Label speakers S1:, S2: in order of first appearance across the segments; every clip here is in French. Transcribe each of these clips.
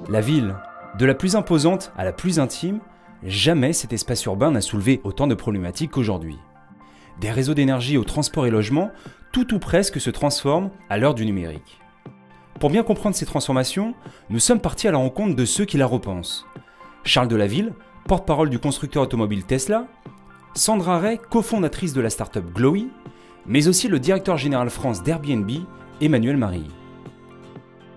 S1: La ville, de la plus imposante à la plus intime, jamais cet espace urbain n'a soulevé autant de problématiques qu'aujourd'hui. Des réseaux d'énergie au transport et logement, tout ou presque se transforme à l'heure du numérique. Pour bien comprendre ces transformations, nous sommes partis à la rencontre de ceux qui la repensent. Charles Delaville, porte-parole du constructeur automobile Tesla, Sandra Ray, cofondatrice de la start-up Glowy, mais aussi le directeur général France d'Airbnb, Emmanuel Marie.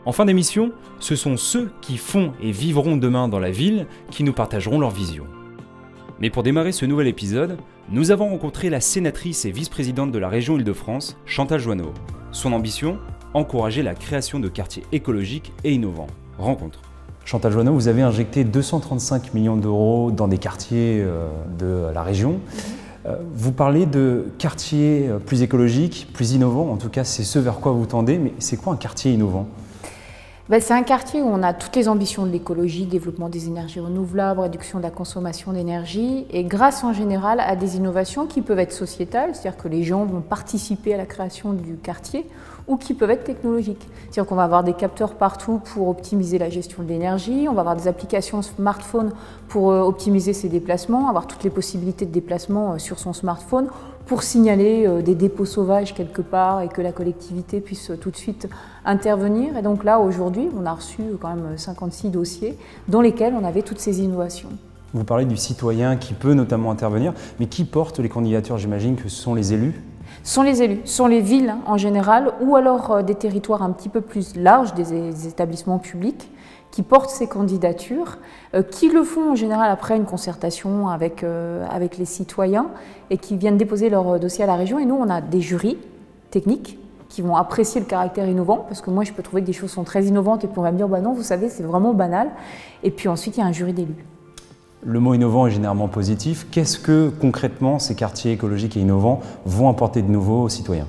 S1: En fin d'émission, ce sont ceux qui font et vivront demain dans la ville qui nous partageront leur vision. Mais pour démarrer ce nouvel épisode, nous avons rencontré la sénatrice et vice-présidente de la région Île-de-France, Chantal Joanneau. Son ambition, encourager la création de quartiers écologiques et innovants. Rencontre. Chantal Joanneau, vous avez injecté 235 millions d'euros dans des quartiers de la région. Vous parlez de quartiers plus écologiques, plus innovants, en tout cas c'est ce vers quoi vous tendez, mais c'est quoi un quartier innovant ?
S2: C'est un quartier où on a toutes les ambitions de l'écologie, développement des énergies renouvelables, réduction de la consommation d'énergie, et grâce en général à des innovations qui peuvent être sociétales, c'est-à-dire que les gens vont participer à la création du quartier, ou qui peuvent être technologiques. C'est-à-dire qu'on va avoir des capteurs partout pour optimiser la gestion de l'énergie, on va avoir des applications smartphone pour optimiser ses déplacements, avoir toutes les possibilités de déplacement sur son smartphone, pour signaler des dépôts sauvages quelque part et que la collectivité puisse tout de suite intervenir. Et donc là, aujourd'hui, on a reçu quand même 56 dossiers dans lesquels on avait toutes ces innovations.
S1: Vous parlez du citoyen qui peut notamment intervenir, mais qui porte les candidatures? J'imagine que ce sont les élus?
S2: Ce sont les élus, ce sont les villes en général, ou alors des territoires un petit peu plus larges, des établissements publics, qui portent ces candidatures, qui le font en général après une concertation avec les citoyens et qui viennent déposer leur dossier à la région. Et nous, on a des jurys techniques qui vont apprécier le caractère innovant, parce que moi, je peux trouver que des choses sont très innovantes et puis on va me dire, bah non, vous savez, c'est vraiment banal. Et puis ensuite, il y a un jury d'élus.
S1: Le mot innovant est généralement positif. Qu'est-ce que concrètement ces quartiers écologiques et innovants vont apporter de nouveau aux citoyens ?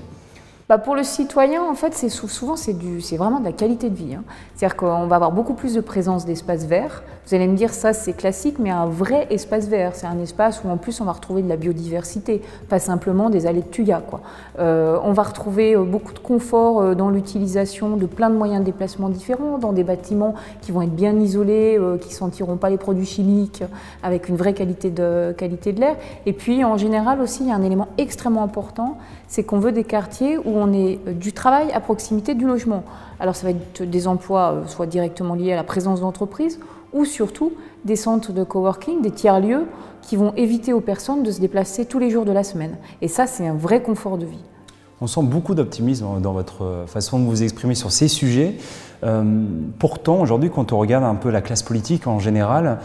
S2: Pour le citoyen, en fait, souvent c'est vraiment de la qualité de vie. C'est-à-dire qu'on va avoir beaucoup plus de présence d'espaces verts. Vous allez me dire, ça c'est classique, mais un vrai espace vert, c'est un espace où en plus on va retrouver de la biodiversité, pas simplement des allées de tuya, quoi. On va retrouver beaucoup de confort dans l'utilisation de plein de moyens de déplacement différents, dans des bâtiments qui vont être bien isolés, qui ne sentiront pas les produits chimiques, avec une vraie qualité de l'air. Et puis en général aussi, il y a un élément extrêmement important, c'est qu'on veut des quartiers où on ait du travail à proximité du logement. Alors ça va être des emplois soit directement liés à la présence d'entreprises ou surtout des centres de coworking, des tiers-lieux qui vont éviter aux personnes de se déplacer tous les jours de la semaine. Et ça, c'est un vrai confort de vie.
S1: On sent beaucoup d'optimisme dans votre façon de vous exprimer sur ces sujets. Pourtant, aujourd'hui, quand on regarde un peu la classe politique en général,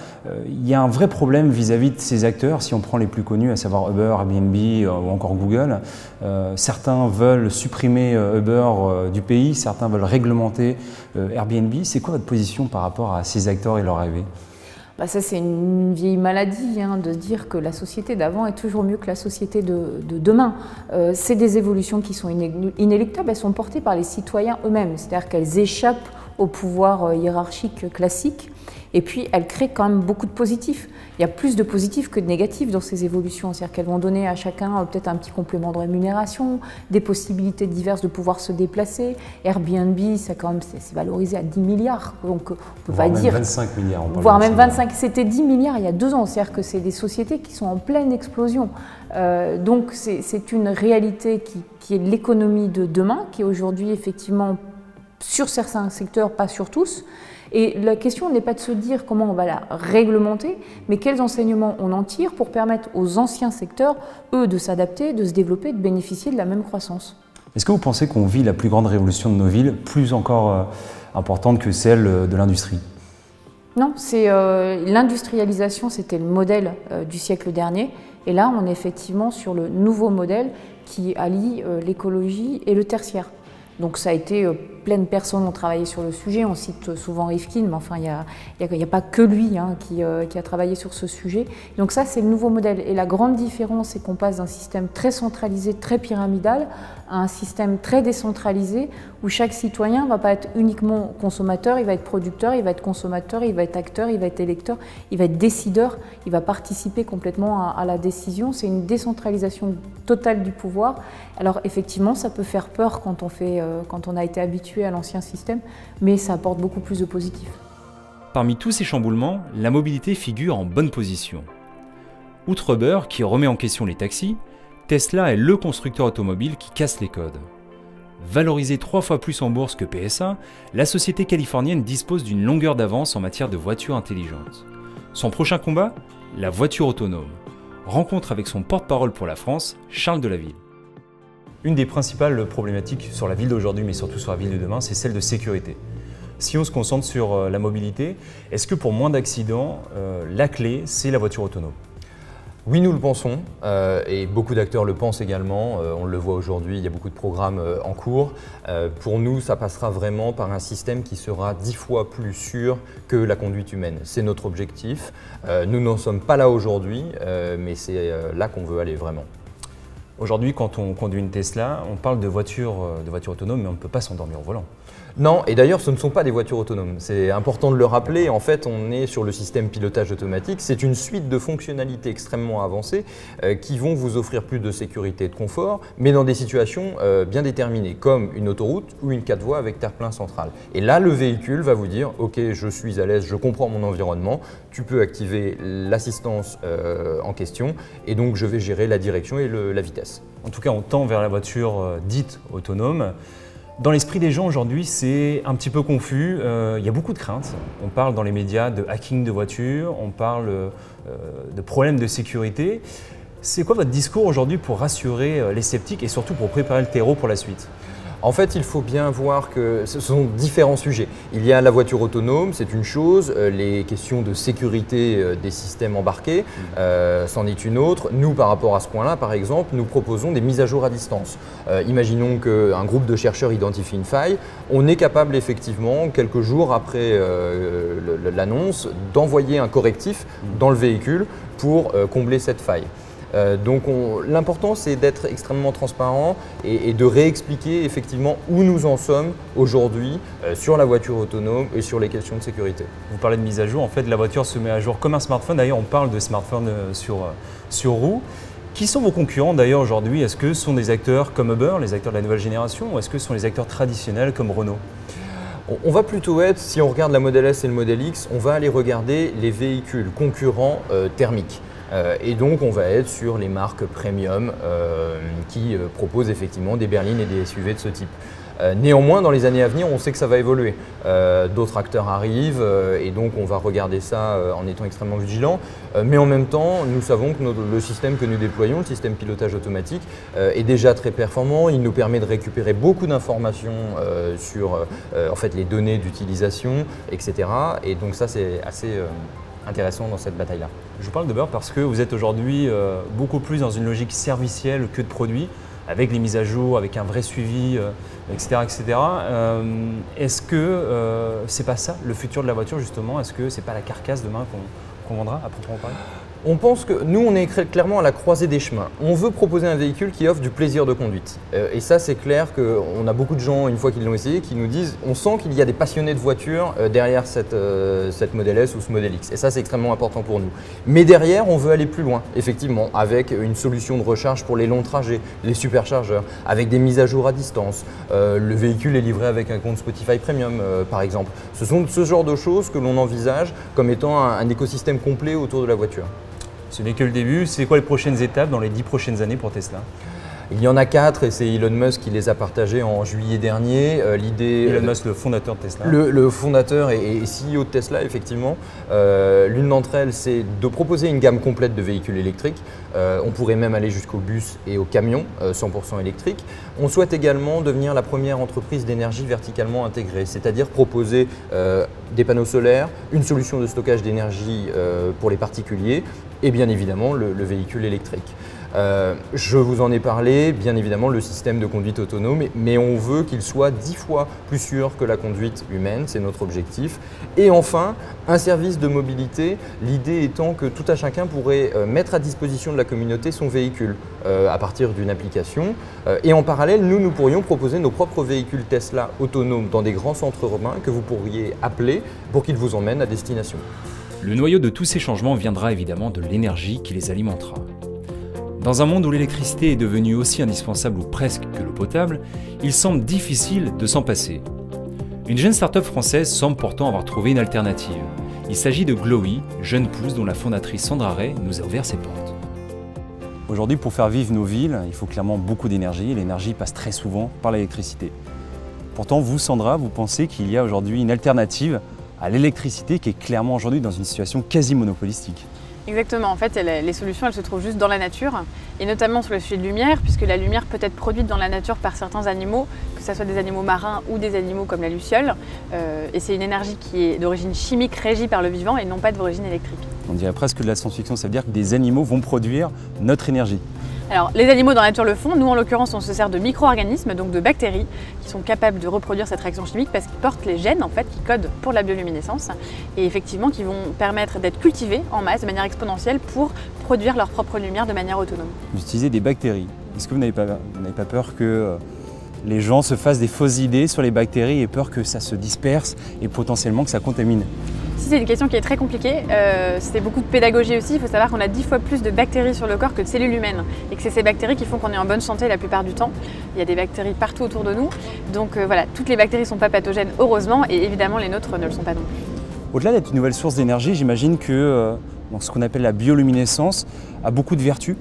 S1: il y a un vrai problème vis-à-vis de ces acteurs. Si on prend les plus connus, à savoir Uber, Airbnb ou encore Google, certains veulent supprimer Uber du pays, certains veulent réglementer Airbnb. C'est quoi votre position par rapport à ces acteurs et leur arrivée ?
S2: Ça, c'est une vieille maladie de dire que la société d'avant est toujours mieux que la société de demain. C'est des évolutions qui sont inéluctables, elles sont portées par les citoyens eux-mêmes, c'est-à-dire qu'elles échappent au pouvoir hiérarchique classique et puis elles créent quand même beaucoup de positifs. Il y a plus de positifs que de négatifs dans ces évolutions, c'est-à-dire qu'elles vont donner à chacun peut-être un petit complément de rémunération, des possibilités diverses de pouvoir se déplacer. Airbnb, c'est valorisé à 10 milliards, donc on peut pas dire…
S1: Même 25 milliards.
S2: Voire même 25, c'était 10 milliards il y a 2 ans, c'est-à-dire que c'est des sociétés qui sont en pleine explosion. Donc c'est une réalité qui est l'économie de demain, qui est aujourd'hui effectivement sur certains secteurs, pas sur tous. Et la question n'est pas de se dire comment on va la réglementer, mais quels enseignements on en tire pour permettre aux anciens secteurs, eux, de s'adapter, de se développer, de bénéficier de la même croissance.
S1: Est-ce que vous pensez qu'on vit la plus grande révolution de nos villes, plus encore importante que celle de l'industrie ?
S2: Non, l'industrialisation, c'était le modèle du siècle dernier. Et là, on est effectivement sur le nouveau modèle qui allie l'écologie et le tertiaire. Donc ça a été, plein de personnes ont travaillé sur le sujet, on cite souvent Rifkin, mais enfin il n'y a pas que lui qui a travaillé sur ce sujet. Donc ça c'est le nouveau modèle et la grande différence c'est qu'on passe d'un système très centralisé, très pyramidal à un système très décentralisé où chaque citoyen ne va pas être uniquement consommateur, il va être producteur, il va être consommateur, il va être acteur, il va être électeur, il va être décideur, il va participer complètement à la décision. C'est une décentralisation totale du pouvoir. Alors effectivement ça peut faire peur quand on a été habitué à l'ancien système, mais ça apporte beaucoup plus de positif.
S1: parmi tous ces chamboulements, la mobilité figure en bonne position. Outre Uber, qui remet en question les taxis, Tesla est le constructeur automobile qui casse les codes. Valorisée 3 fois plus en bourse que PSA, la société californienne dispose d'une longueur d'avance en matière de voitures intelligentes. Son prochain combat ? La voiture autonome. Rencontre avec son porte-parole pour la France, Charles Delaville. Une des principales problématiques sur la ville d'aujourd'hui, mais surtout sur la ville de demain, c'est celle de sécurité. Si on se concentre sur la mobilité, est-ce que pour moins d'accidents, la clé, c'est la voiture autonome ?
S3: Oui, nous le pensons, et beaucoup d'acteurs le pensent également. On le voit aujourd'hui, il y a beaucoup de programmes en cours. Pour nous, ça passera vraiment par un système qui sera 10 fois plus sûr que la conduite humaine. C'est notre objectif. Nous n'en sommes pas là aujourd'hui, mais c'est là qu'on veut aller vraiment.
S1: Aujourd'hui, quand on conduit une Tesla, on parle de voiture autonome, mais on ne peut pas s'endormir au volant.
S3: Non, et d'ailleurs ce ne sont pas des voitures autonomes. C'est important de le rappeler, en fait on est sur le système pilotage automatique. C'est une suite de fonctionnalités extrêmement avancées qui vont vous offrir plus de sécurité et de confort, mais dans des situations bien déterminées, comme une autoroute ou une 4 voies avec terre-plein central. Et là le véhicule va vous dire « Ok, je suis à l'aise, je comprends mon environnement, tu peux activer l'assistance en question et donc je vais gérer la direction et la vitesse. »
S1: En tout cas, on tend vers la voiture dite autonome. Dans l'esprit des gens aujourd'hui, c'est un petit peu confus, il y a beaucoup de craintes. On parle dans les médias de hacking de voitures, on parle de problèmes de sécurité. C'est quoi votre discours aujourd'hui pour rassurer les sceptiques et surtout pour préparer le terreau pour la suite ?
S3: En fait, il faut bien voir que ce sont différents sujets. Il y a la voiture autonome, c'est une chose, les questions de sécurité des systèmes embarqués, c'en est une autre. Nous, par rapport à ce point-là, par exemple, nous proposons des mises à jour à distance. Imaginons qu'un groupe de chercheurs identifie une faille, on est capable effectivement, quelques jours après l'annonce, d'envoyer un correctif dans le véhicule pour combler cette faille. Donc l'important c'est d'être extrêmement transparent et de réexpliquer effectivement où nous en sommes aujourd'hui sur la voiture autonome et sur les questions de sécurité.
S1: Vous parlez de mise à jour, en fait la voiture se met à jour comme un smartphone, d'ailleurs on parle de smartphone sur roue. Qui sont vos concurrents d'ailleurs aujourd'hui? Est-ce que ce sont des acteurs comme Uber, les acteurs de la nouvelle génération, ou est-ce que ce sont les acteurs traditionnels comme Renault?
S3: On va plutôt être, si on regarde la Model S et le Model X, on va aller regarder les véhicules concurrents thermiques. Et donc on va être sur les marques premium qui proposent effectivement des berlines et des SUV de ce type. Néanmoins, dans les années à venir, on sait que ça va évoluer. D'autres acteurs arrivent et donc on va regarder ça en étant extrêmement vigilant. Mais en même temps, nous savons que le système que nous déployons, le système pilotage automatique, est déjà très performant. Il nous permet de récupérer beaucoup d'informations sur en fait, les données d'utilisation, etc. Et donc ça, c'est assez intéressant dans cette bataille-là.
S1: Je vous parle d'Uber parce que vous êtes aujourd'hui beaucoup plus dans une logique servicielle que de produit, avec les mises à jour, avec un vrai suivi, etc. etc. Est-ce que c'est pas ça le futur de la voiture justement? Est-ce que c'est pas la carcasse demain qu'on vendra à proprement parler?
S3: On pense que nous, on est clairement à la croisée des chemins. On veut proposer un véhicule qui offre du plaisir de conduite. Et ça, c'est clair qu'on a beaucoup de gens, une fois qu'ils l'ont essayé, qui nous disent on sent qu'il y a des passionnés de voiture derrière cette Model S ou ce Model X. Et ça, c'est extrêmement important pour nous. Mais derrière, on veut aller plus loin, effectivement, avec une solution de recharge pour les longs trajets, les superchargeurs, avec des mises à jour à distance. Le véhicule est livré avec un compte Spotify Premium, par exemple. Ce sont ce genre de choses que l'on envisage comme étant un écosystème complet autour de la voiture.
S1: Ce n'est que le début. C'est quoi les prochaines étapes dans les 10 prochaines années pour Tesla?
S3: Il y en a 4 et c'est Elon Musk qui les a partagés en juillet dernier.
S1: Elon Musk, le fondateur de Tesla.
S3: Le fondateur et CEO de Tesla, effectivement. L'une d'entre elles, c'est de proposer une gamme complète de véhicules électriques. On pourrait même aller jusqu'au bus et au camion 100% électriques. On souhaite également devenir la première entreprise d'énergie verticalement intégrée, c'est-à-dire proposer des panneaux solaires, une solution de stockage d'énergie pour les particuliers et bien évidemment le véhicule électrique. Je vous en ai parlé, bien évidemment le système de conduite autonome, mais on veut qu'il soit 10 fois plus sûr que la conduite humaine, c'est notre objectif. Et enfin, un service de mobilité, l'idée étant que tout un chacun pourrait mettre à disposition de la communauté son véhicule à partir d'une application. Et en parallèle, nous pourrions proposer nos propres véhicules Tesla autonomes dans des grands centres urbains que vous pourriez appeler pour qu'ils vous emmènent à destination.
S1: Le noyau de tous ces changements viendra évidemment de l'énergie qui les alimentera. Dans un monde où l'électricité est devenue aussi indispensable ou presque que l'eau potable, il semble difficile de s'en passer. Une jeune start-up française semble pourtant avoir trouvé une alternative. Il s'agit de Glowy, jeune pousse dont la fondatrice Sandra Ray nous a ouvert ses portes. Aujourd'hui, pour faire vivre nos villes, il faut clairement beaucoup d'énergie et l'énergie passe très souvent par l'électricité. Pourtant, vous, Sandra, vous pensez qu'il y a aujourd'hui une alternative à l'électricité qui est clairement aujourd'hui dans une situation quasi monopolistique.
S4: Exactement, en fait, les solutions, elles se trouvent juste dans la nature, et notamment sur le sujet de lumière, puisque la lumière peut être produite dans la nature par certains animaux, que ce soit des animaux marins ou des animaux comme la luciole, et c'est une énergie qui est d'origine chimique régie par le vivant et non pas d'origine électrique.
S1: On dirait presque de la science-fiction, ça veut dire que des animaux vont produire notre énergie.
S4: Alors, les animaux dans la nature le font. Nous, en l'occurrence, on se sert de micro-organismes, donc de bactéries, qui sont capables de reproduire cette réaction chimique parce qu'ils portent les gènes en fait, qui codent pour la bioluminescence et effectivement qui vont permettre d'être cultivés en masse de manière exponentielle pour produire leur propre lumière de manière autonome.
S1: Vous utilisez des bactéries. Est-ce que vous n'avez pas peur que les gens se fassent des fausses idées sur les bactéries et peur que ça se disperse et potentiellement que ça contamine?
S4: Si, c'est une question qui est très compliquée, c'est beaucoup de pédagogie aussi. Il faut savoir qu'on a 10 fois plus de bactéries sur le corps que de cellules humaines et que c'est ces bactéries qui font qu'on est en bonne santé la plupart du temps. Il y a des bactéries partout autour de nous. Donc voilà, toutes les bactéries ne sont pas pathogènes heureusement et évidemment les nôtres ne le sont pas non plus.
S1: Au-delà d'être une nouvelle source d'énergie, j'imagine que ce qu'on appelle la bioluminescence a beaucoup de vertus.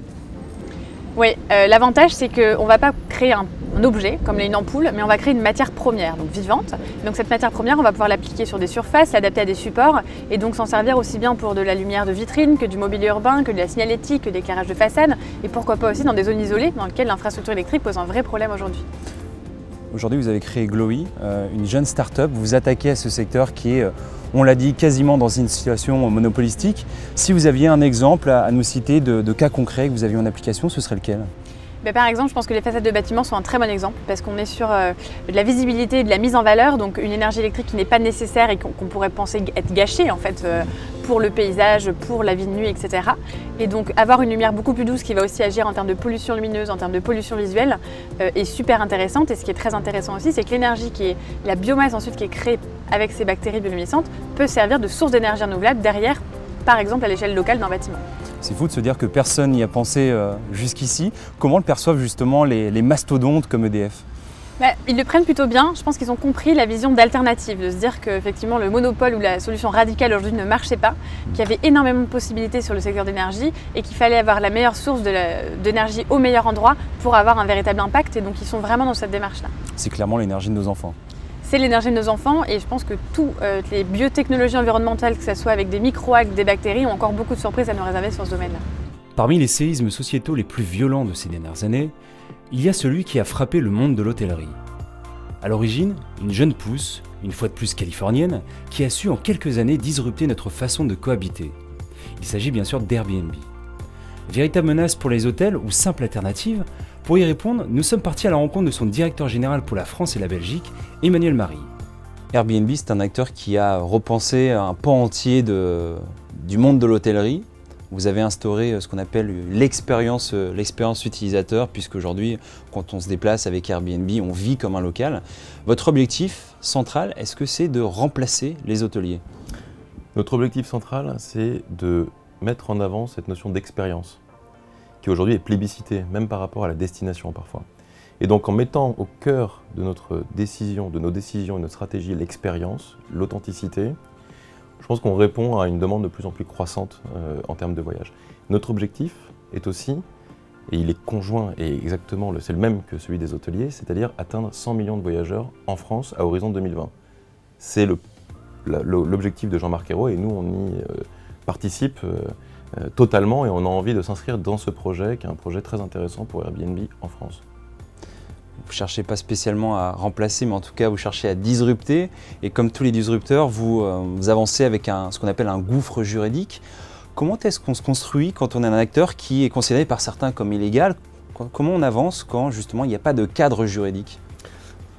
S4: Oui, l'avantage c'est qu'on ne va pas créer un objet comme une ampoule, mais on va créer une matière première, donc vivante. Donc cette matière première, on va pouvoir l'appliquer sur des surfaces, l'adapter à des supports et donc s'en servir aussi bien pour de la lumière de vitrine que du mobilier urbain, que de la signalétique, que de l'éclairage de façade et pourquoi pas aussi dans des zones isolées dans lesquelles l'infrastructure électrique pose un vrai problème aujourd'hui.
S1: Aujourd'hui, vous avez créé Glowy, une jeune start-up. Vous vous attaquez à ce secteur qui est, on l'a dit, quasiment dans une situation monopolistique. Si vous aviez un exemple à nous citer de cas concrets que vous aviez en application, ce serait lequel ?
S4: Par exemple, je pense que les façades de bâtiments sont un très bon exemple parce qu'on est sur de la visibilité et de la mise en valeur, donc une énergie électrique qui n'est pas nécessaire et qu'on pourrait penser être gâchée en fait pour le paysage, pour la vie de nuit, etc. Et donc avoir une lumière beaucoup plus douce qui va aussi agir en termes de pollution lumineuse, en termes de pollution visuelle est super intéressante. Et ce qui est très intéressant aussi, c'est que l'énergie qui est la biomasse ensuite qui est créée avec ces bactéries bioluminescentes peut servir de source d'énergie renouvelable derrière, par exemple à l'échelle locale d'un bâtiment.
S1: C'est fou de se dire que personne n'y a pensé jusqu'ici. Comment le perçoivent justement les mastodontes comme EDF ?
S4: Ils le prennent plutôt bien. Je pense qu'ils ont compris la vision d'alternative, de se dire qu'effectivement le monopole ou la solution radicale aujourd'hui ne marchait pas, qu'il y avait énormément de possibilités sur le secteur d'énergie et qu'il fallait avoir la meilleure source d'énergie au meilleur endroit pour avoir un véritable impact. Et donc ils sont vraiment dans cette démarche-là.
S1: C'est clairement l'énergie de nos enfants.
S4: C'est l'énergie de nos enfants et je pense que toutes les biotechnologies environnementales, que ce soit avec des microalgues, des bactéries, ont encore beaucoup de surprises à nous réserver sur ce domaine-là.
S1: Parmi les séismes sociétaux les plus violents de ces dernières années, il y a celui qui a frappé le monde de l'hôtellerie. À l'origine, une jeune pousse, une fois de plus californienne, qui a su en quelques années disrupter notre façon de cohabiter. Il s'agit bien sûr d'Airbnb. Véritable menace pour les hôtels ou simple alternative? Pour y répondre, nous sommes partis à la rencontre de son directeur général pour la France et la Belgique, Emmanuel Marie. Airbnb, c'est un acteur qui a repensé un pan entier du monde de l'hôtellerie. Vous avez instauré ce qu'on appelle l'expérience utilisateur, puisqu'aujourd'hui, quand on se déplace avec Airbnb, on vit comme un local. Votre objectif central, est-ce que c'est de remplacer les hôteliers?
S5: Notre objectif central, c'est de mettre en avant cette notion d'expérience, qui aujourd'hui est plébiscitée, même par rapport à la destination parfois. Et donc en mettant au cœur de nos décisions et notre stratégie l'expérience, l'authenticité, je pense qu'on répond à une demande de plus en plus croissante en termes de voyage. Notre objectif est aussi, et il est conjoint et exactement c'est le même que celui des hôteliers, c'est-à-dire atteindre 100 millions de voyageurs en France à horizon 2020. C'est l'objectif de Jean-Marc Ayrault et nous on y participe totalement et on a envie de s'inscrire dans ce projet qui est un projet très intéressant pour Airbnb en France.
S1: Vous ne cherchez pas spécialement à remplacer, mais en tout cas vous cherchez à disrupter. Et comme tous les disrupteurs, vous avancez avec ce qu'on appelle un gouffre juridique. Comment est-ce qu'on se construit quand on est un acteur qui est considéré par certains comme illégal? Comment on avance quand justement il n'y a pas de cadre juridique?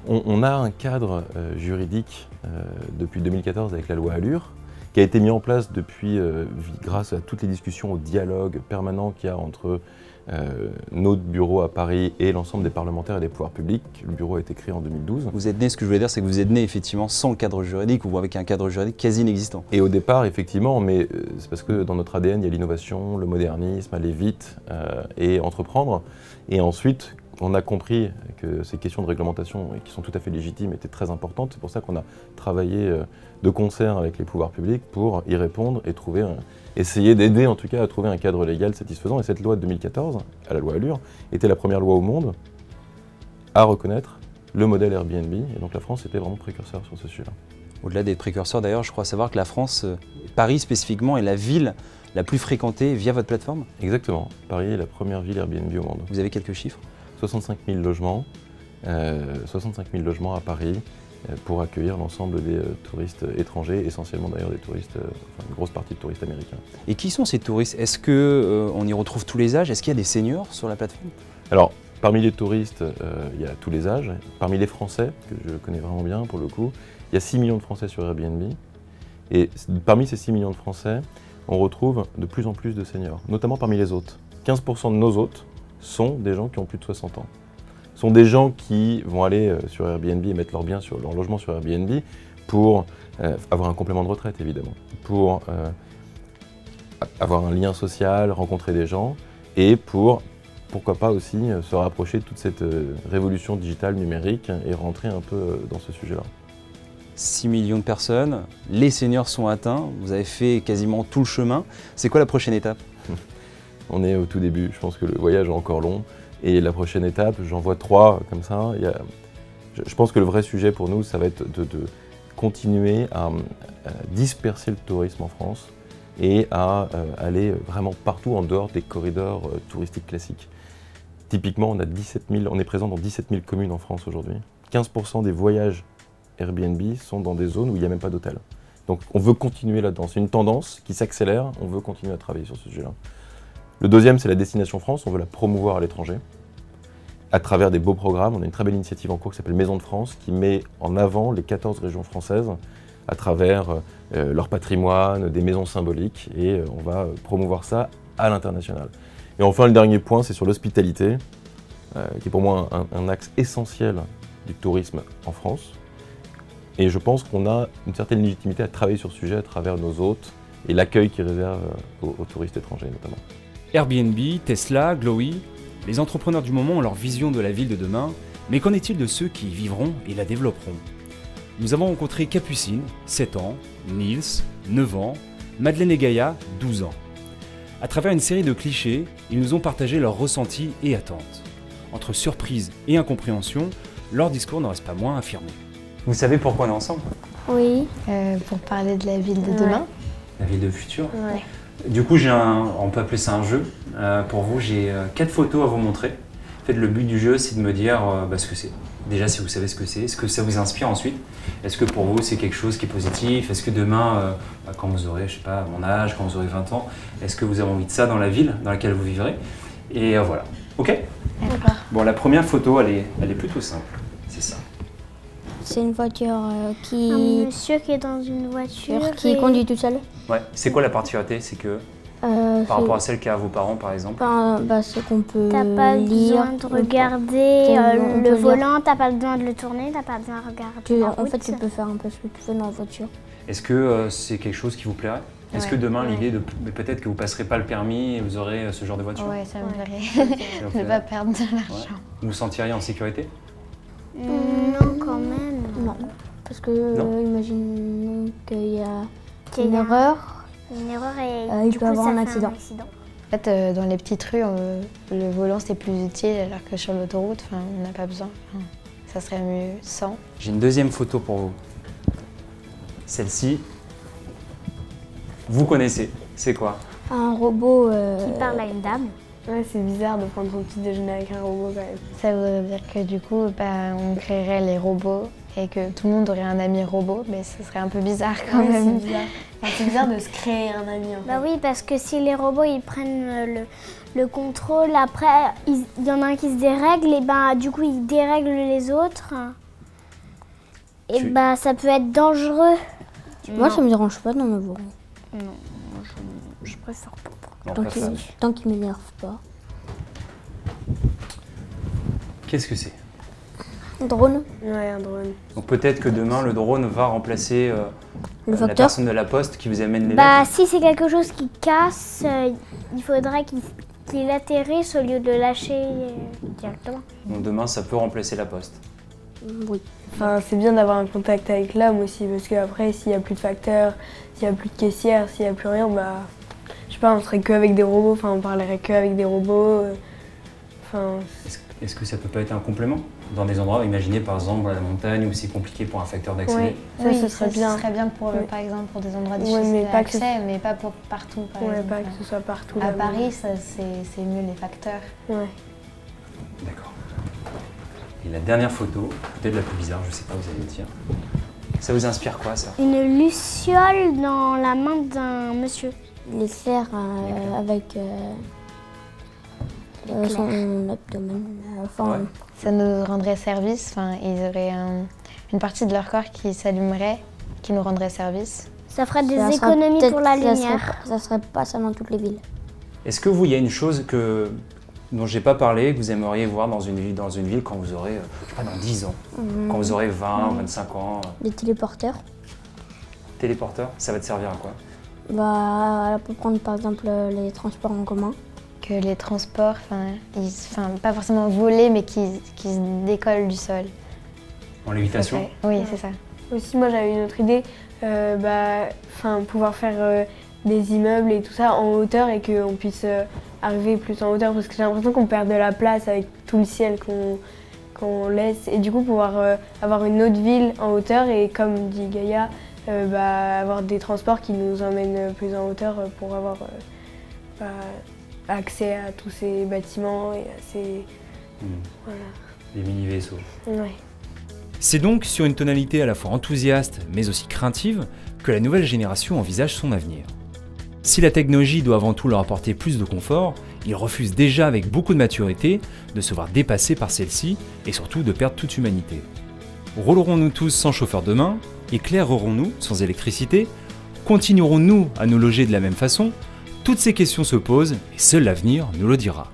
S5: On a un cadre juridique depuis 2014 avec la loi Allure, qui a été mis en place depuis, grâce à toutes les discussions, au dialogue permanent qu'il y a entre notre bureau à Paris et l'ensemble des parlementaires et des pouvoirs publics. Le bureau a été créé en 2012.
S1: Vous êtes né, ce que je voulais dire, c'est que vous êtes né effectivement sans cadre juridique ou avec un cadre juridique quasi inexistant.
S5: Et au départ, effectivement, mais c'est parce que dans notre ADN, il y a l'innovation, le modernisme, aller vite et entreprendre. Et ensuite, on a compris que ces questions de réglementation, qui sont tout à fait légitimes, étaient très importantes. C'est pour ça qu'on a travaillé de concert avec les pouvoirs publics pour y répondre et essayer d'aider en tout cas à trouver un cadre légal satisfaisant. Et cette loi de 2014, à la loi Allure, était la première loi au monde à reconnaître le modèle Airbnb. Et donc la France était vraiment précurseur sur ce sujet-là.
S1: Au-delà d'être précurseur d'ailleurs, je crois savoir que la France, Paris spécifiquement, est la ville la plus fréquentée via votre plateforme.
S5: Exactement. Paris est la première ville Airbnb au monde.
S1: Vous avez quelques chiffres?
S5: 65 000 logements, 65 000 logements à Paris pour accueillir l'ensemble des touristes étrangers, essentiellement d'ailleurs des touristes, enfin une grosse partie de touristes américains.
S1: Et qui sont ces touristes? Est-ce qu'on y retrouve tous les âges? Est-ce qu'il y a des seniors sur la plateforme?
S5: Alors, parmi les touristes, il y a tous les âges. Parmi les Français, que je connais vraiment bien pour le coup, il y a 6 millions de Français sur Airbnb. Et parmi ces 6 millions de Français, on retrouve de plus en plus de seniors, notamment parmi les hôtes. 15% de nos hôtes sont des gens qui ont plus de 60 ans. Ce sont des gens qui vont aller sur Airbnb et mettre leur logement sur Airbnb pour avoir un complément de retraite, évidemment, pour avoir un lien social, rencontrer des gens et pourquoi pas aussi se rapprocher de toute cette révolution digitale numérique et rentrer un peu dans ce sujet-là.
S1: 6 millions de personnes, les seniors sont atteints, vous avez fait quasiment tout le chemin. C'est quoi la prochaine étape?
S5: On est au tout début, je pense que le voyage est encore long. Et la prochaine étape, j'en vois 3 comme ça. Je pense que le vrai sujet pour nous, ça va être de continuer à disperser le tourisme en France et à aller vraiment partout en dehors des corridors touristiques classiques. Typiquement, on est présent dans 17 000 communes en France aujourd'hui. 15% des voyages Airbnb sont dans des zones où il n'y a même pas d'hôtel. Donc on veut continuer là-dedans. C'est une tendance qui s'accélère, on veut continuer à travailler sur ce sujet-là. Le deuxième, c'est la destination France, on veut la promouvoir à l'étranger. À travers des beaux programmes, on a une très belle initiative en cours qui s'appelle Maison de France, qui met en avant les 14 régions françaises à travers leur patrimoine, des maisons symboliques, et on va promouvoir ça à l'international. Et enfin, le dernier point, c'est sur l'hospitalité, qui est pour moi un axe essentiel du tourisme en France. Et je pense qu'on a une certaine légitimité à travailler sur ce sujet à travers nos hôtes et l'accueil qu'ils réservent aux touristes étrangers notamment.
S1: Airbnb, Tesla, Glowy, les entrepreneurs du moment ont leur vision de la ville de demain, mais qu'en est-il de ceux qui y vivront et la développeront? Nous avons rencontré Capucine, 7 ans, Nils, 9 ans, Madeleine et Gaïa, 12 ans. À travers une série de clichés, ils nous ont partagé leurs ressentis et attentes. Entre surprise et incompréhension, leur discours n'en reste pas moins affirmé. Vous savez pourquoi on est ensemble?
S6: Oui, pour parler de la ville de demain.
S1: La ville de futur?
S6: Ouais.
S1: Du coup, on peut appeler ça un jeu. Pour vous, j'ai 4 photos à vous montrer. En fait, le but du jeu, c'est de me dire ce que c'est. Déjà, si vous savez ce que c'est, est-ce que ça vous inspire ensuite? Est-ce que pour vous, c'est quelque chose qui est positif? Est-ce que demain, quand vous aurez, je sais pas, mon âge, quand vous aurez 20 ans, est-ce que vous avez envie de ça dans la ville dans laquelle vous vivrez? Et voilà. Ok?
S6: D'accord.
S1: Bon, la première photo, elle est plutôt simple. C'est ça.
S6: C'est une voiture
S7: Un monsieur qui est dans une voiture
S6: qui conduit tout seul.
S1: Ouais. C'est quoi la particularité? C'est que par rapport à celle qu'a vos parents, par exemple.
S6: C'est qu'on peut
S7: T'as pas
S6: lire,
S7: besoin de regarder
S6: on peut
S7: le
S6: lire.
S7: volant, t'as pas besoin de le tourner, t'as pas besoin de regarder la
S6: En
S7: route.
S6: fait, tu peux faire un peu ce que tu veux dans la voiture.
S1: Est-ce que c'est quelque chose qui vous plairait? Est-ce que demain, l'idée de peut-être que vous passerez pas le permis et vous aurez ce genre de voiture?
S6: Ouais, ça me plairait.
S1: Ça vous
S6: Ne
S1: plairait?
S6: pas perdre de l'argent.
S1: Ouais. Vous vous sentiriez en sécurité?
S7: Non, quand même.
S6: Non. Parce que,
S1: Non.
S6: imaginons qu'il y a
S7: Qu'il y
S6: une
S7: a
S6: erreur.
S7: Une erreur et
S6: Il
S7: du
S6: peut
S7: coup,
S6: avoir
S7: ça
S6: un
S7: fait
S6: accident.
S8: En fait, dans les petites rues, le volant c'est plus utile, alors que sur l'autoroute, on n'a pas besoin. Ça serait mieux sans.
S1: J'ai une deuxième photo pour vous. Celle-ci, vous connaissez. C'est quoi?
S6: Un robot.
S7: Qui parle à une dame.
S8: Ouais, c'est bizarre de prendre son petit déjeuner avec un robot quand même. Ça voudrait dire que du coup, on créerait les robots et que tout le monde aurait un ami robot, mais ce serait un peu bizarre quand même.
S6: C'est bizarre. C'est bizarre de se créer un ami en fait.
S7: Bah oui, parce que si les robots ils prennent le contrôle, après il y en a un qui se dérègle et bah du coup ils dérèglent les autres. Et bah ça peut être dangereux.
S6: Moi, ça me dérange pas d'en avoir.
S7: Non, je préfère pas.
S6: Tant qu'il m'énerve pas.
S1: Qu'est-ce que c'est?
S6: Un drone.
S8: Ouais, un drone.
S1: Donc peut-être que demain, le drone va remplacer la
S6: facteur.
S1: personne de la poste qui vous amène les
S7: Bah
S1: lettres.
S7: si c'est quelque chose qui casse, il faudrait qu'il atterrisse au lieu de lâcher directement.
S1: Donc demain, ça peut remplacer la poste.
S6: Oui.
S8: Enfin, c'est bien d'avoir un contact avec l'homme aussi, parce qu'après, s'il n'y a plus de facteurs, s'il n'y a plus de caissière, s'il n'y a plus rien, bah, je sais pas, on serait qu'avec des robots, enfin, on parlerait qu'avec des robots. Enfin...
S1: Est-ce que ça peut pas être un complément? Dans des endroits, imaginez par exemple à la montagne où c'est compliqué pour un facteur d'accéder.
S8: Oui, ça serait bien.
S9: Ce serait bien pour, par exemple, pour des endroits difficiles mais pas pour partout, par exemple.
S8: Pas que ce soit partout.
S9: À Paris, c'est mieux les facteurs.
S8: Ouais.
S1: D'accord. Et la dernière photo, peut-être la plus bizarre, je sais pas, vous allez me dire. Ça vous inspire quoi, ça?
S7: Une luciole dans la main d'un monsieur.
S6: Les serres avec son abdomen.
S1: Ouais.
S9: Ça nous rendrait service, ils auraient une partie de leur corps qui s'allumerait, qui nous rendrait service.
S7: Ça ferait des économies pour la lumière.
S6: Ça serait pas ça dans toutes les villes.
S1: Est-ce que vous, il y a une chose dont j'ai pas parlé, que vous aimeriez voir dans une ville quand vous aurez, je sais pas, dans 10 ans, quand vous aurez 20, 25 ans?
S6: Les téléporteurs.
S1: Téléporteur, ça va te servir à quoi?
S6: Bah, elle peut prendre par exemple les transports en commun.
S9: Que les transports, pas forcément voler, mais qui se décollent du sol.
S1: En lévitation?
S9: Oui, c'est ça.
S8: Aussi, moi j'avais une autre idée, pouvoir faire des immeubles et tout ça en hauteur et qu'on puisse arriver plus en hauteur, parce que j'ai l'impression qu'on perd de la place avec tout le ciel qu'on laisse, et du coup pouvoir avoir une autre ville en hauteur et, comme dit Gaïa, avoir des transports qui nous emmènent plus en hauteur pour avoir accès à tous ces bâtiments et à ces... Voilà.
S1: Les mini-vaisseaux.
S8: Ouais.
S1: C'est donc sur une tonalité à la fois enthousiaste mais aussi craintive que la nouvelle génération envisage son avenir. Si la technologie doit avant tout leur apporter plus de confort, ils refusent déjà avec beaucoup de maturité de se voir dépassés par celle-ci et surtout de perdre toute humanité. Roulerons-nous tous sans chauffeur demain? Éclairerons-nous sans électricité? Continuerons-nous à nous loger de la même façon? Toutes ces questions se posent et seul l'avenir nous le dira.